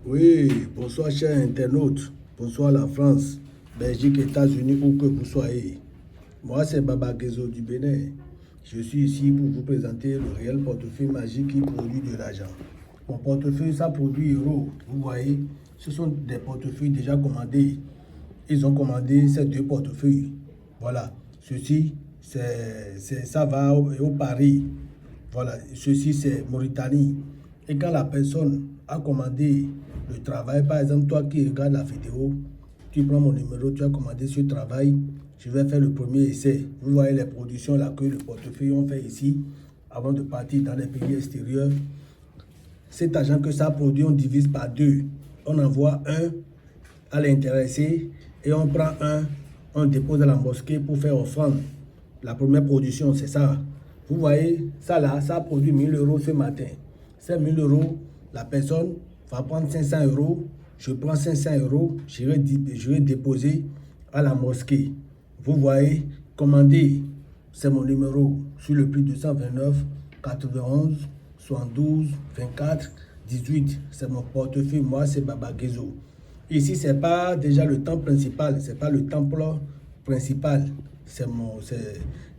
Oui, bonsoir chers internautes, bonsoir la France, Belgique, États-Unis, où que vous soyez. Moi c'est Baba Gezo du Bénin. Je suis ici pour vous présenter le réel portefeuille magique qui produit de l'argent. Mon portefeuille, ça produit euros. Vous voyez, ce sont des portefeuilles déjà commandés. Ils ont commandé ces deux portefeuilles. Voilà, ceci, ça va au Paris. Voilà, ceci c'est Mauritanie. Et quand la personne a commandé le travail, par exemple, toi qui regardes la vidéo, tu prends mon numéro, tu as commandé ce travail, je vais faire le premier essai. Vous voyez les productions là que le portefeuille ont fait ici, avant de partir dans les pays extérieurs. Cet argent que ça produit, on divise par deux. On envoie un à l'intéressé et on prend un, on dépose à la mosquée pour faire offrande. La première production, c'est ça. Vous voyez, ça là, ça a produit 1000 euros ce matin. Ces 1000 euros, la personne va prendre 500 euros. Je prends 500 euros, je vais déposer à la mosquée. Vous voyez, commandez, c'est mon numéro sur le prix 229 91 72 24 18. C'est mon portefeuille, moi c'est Baba Gezo. Ici, c'est pas déjà le temple principal, c'est pas le temple principal.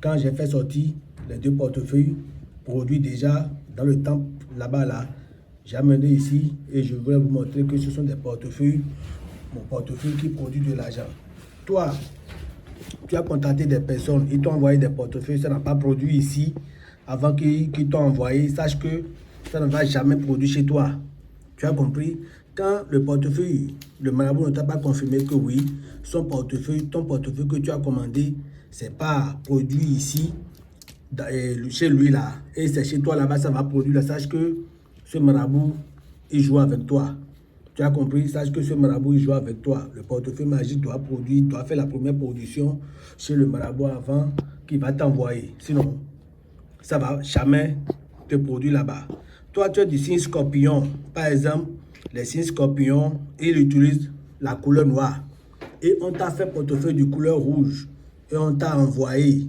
Quand j'ai fait sortir les deux portefeuilles produits déjà dans le temple là-bas là, j'ai amené ici et je voulais vous montrer que ce sont des portefeuilles, mon portefeuille qui produit de l'argent. Toi, tu as contacté des personnes, ils t'ont envoyé des portefeuilles, ça n'a pas produit ici avant qu'ils t'ont envoyé. Sache que ça ne va jamais produire chez toi. Tu as compris? Quand le portefeuille, le marabout ne t'a pas confirmé que oui, son portefeuille, ton portefeuille que tu as commandé, c'est pas produit ici, chez lui là, et c'est chez toi là-bas, ça va produire. Là, sache que ce marabout, il joue avec toi. Tu as compris? Sache que ce marabout, il joue avec toi. Le portefeuille magique doit produire, doit faire la première production chez le marabout avant qu'il va t'envoyer. Sinon, ça va jamais te produire là-bas. Toi, tu es du signe scorpion. Par exemple, les signes scorpions, ils utilisent la couleur noire. Et on t'a fait portefeuille de couleur rouge. Et on t'a envoyé.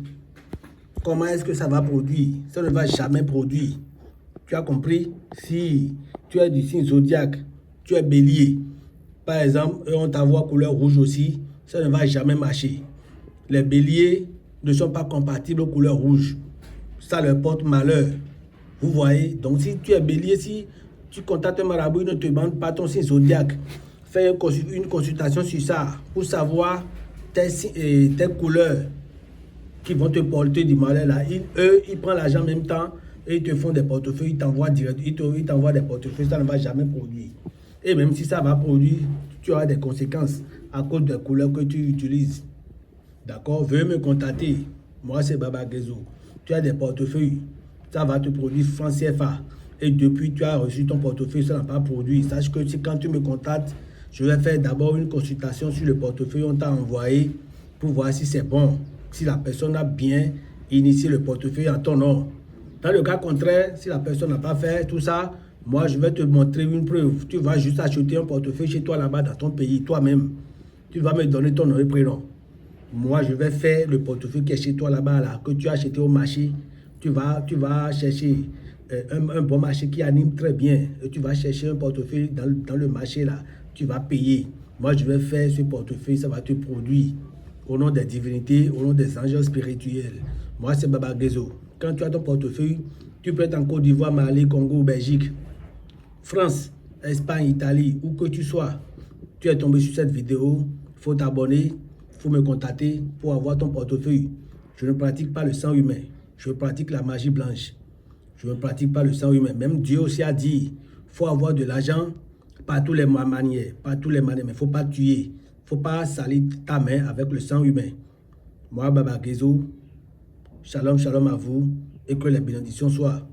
Comment est-ce que ça va produire? Ça ne va jamais produire. Tu as compris? Si tu es du signe zodiaque, tu es bélier, par exemple, et on t'envoie couleur rouge aussi, ça ne va jamais marcher. Les béliers ne sont pas compatibles aux couleurs rouges. Ça leur porte malheur. Vous voyez? Donc si tu es bélier, si tu contactes un marabout, il ne te demande pas ton signe zodiaque. Fais une consultation sur ça pour savoir tes couleurs qui vont te porter du malheur là. Eux, ils prennent l'argent en même temps et ils te font des portefeuilles, ils t'envoient direct, ils t'envoient des portefeuilles, ça ne va jamais produire. Et même si ça va produire, tu auras des conséquences à cause des couleurs que tu utilises. D'accord? Veuillez me contacter. Moi, c'est Baba Gezo. Tu as des portefeuilles, ça va te produire francs CFA. Et depuis, tu as reçu ton portefeuille, ça n'a pas produit. Sache que si quand tu me contactes, je vais faire d'abord une consultation sur le portefeuille qu'on t'a envoyé pour voir si c'est bon, si la personne a bien initié le portefeuille en ton nom. Dans le cas contraire, si la personne n'a pas fait tout ça, moi, je vais te montrer une preuve. Tu vas juste acheter un portefeuille chez toi là-bas dans ton pays, toi-même. Tu vas me donner ton nom et prénom. Moi, je vais faire le portefeuille qui est chez toi là-bas, là, que tu as acheté au marché. Tu vas chercher un bon marché qui anime très bien. Et tu vas chercher un portefeuille dans le marché là. Tu vas payer. Moi, je vais faire ce portefeuille, ça va te produire. Au nom des divinités, au nom des anges spirituels. Moi, c'est Baba Gezo. Quand tu as ton portefeuille, tu peux être en Côte d'Ivoire, Mali, Congo, Belgique, France, Espagne, Italie, où que tu sois. Tu es tombé sur cette vidéo, il faut t'abonner, il faut me contacter pour avoir ton portefeuille. Je ne pratique pas le sang humain, je pratique la magie blanche. Je ne pratique pas le sang humain. Même Dieu aussi a dit, il faut avoir de l'argent par toutes les manières, mais il ne faut pas tuer. Il ne faut pas salir ta main avec le sang humain. Moi, Baba Gezo, shalom, shalom à vous et que les bénédictions soient